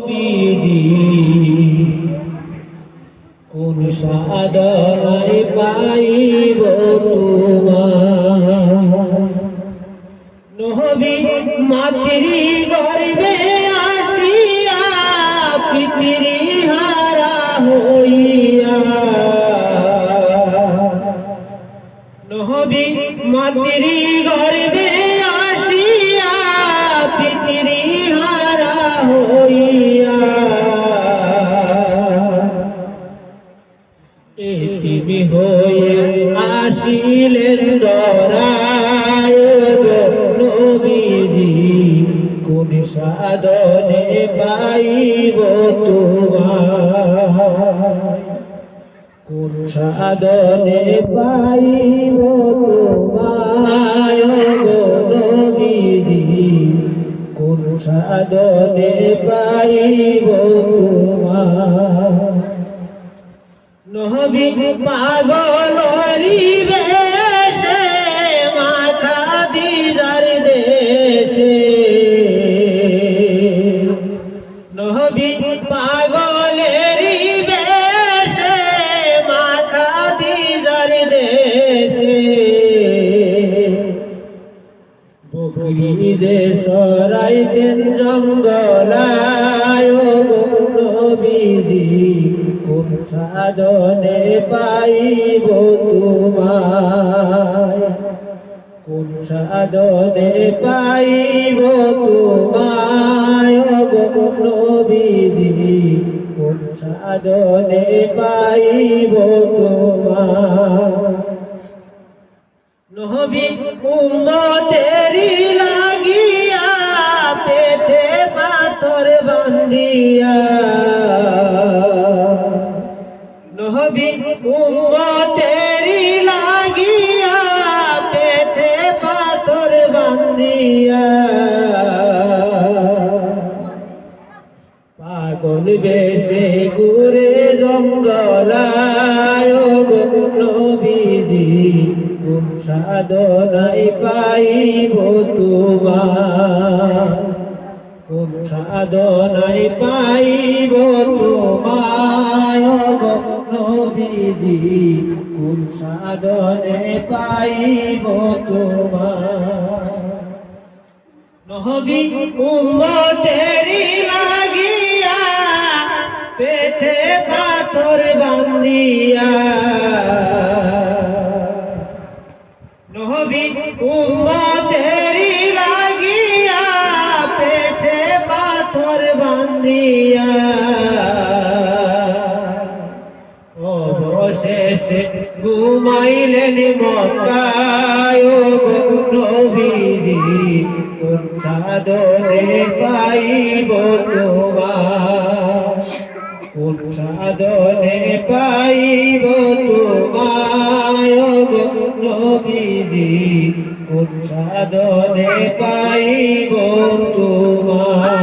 নবীজি কোন সাধনায় পাইব তোমার নবী মাতৃ গর্ভে আসিয়া পিতৃহারা হইয়া নবী মাতৃ গর্ভে আসিয়া পিতৃহারা হইয়া এতিম হয়ে আসিলেন ধরায় নবীজি কোন সাধনে পাইব তোমার কোন সাধনে পাইব তোমায় নবীজি কোন সাধনে পাইব তোমার নবী পাগল বেশে মাথা দিদার দেশে নবী পাগলের বেশে মাথা দিদার দেশে বকরি যে সরাইতেন জঙ্গলায় নবীজি কোন সাধনে পাইব তোমায় কোন সাধনে পাইব তোমায় নবীজি কোন সাধনে পাইব তোমায় নবী উম্মতেরি লাগিয়া পেটে পাথর বান্ধিয়া নবী উম্মতেরি লাগিয়া পেটে পাথর বান্ধিয়া পাগল বেশে ঘুরে জঙ্গলায় নবীজি কোন সাধনায় পাইব তোমার কোন সাধনায় পাইব তোমায় নবীজি কোন সাধনে পাইব তোমার নবী উম্মতেরি লাগিয়া পেটে পাথর বান্ধিয়া নবী উম্মতেরি লাগিয়া পেটে পাথর বান্ধিয়া অবশেষে ঘুমাইলেন মক্কায় নবীজি কোন সাধনে পাইব তোমার কোন সাধনে পাইব তোমায় নবীজি কোন সাধনে পাইব তোমার।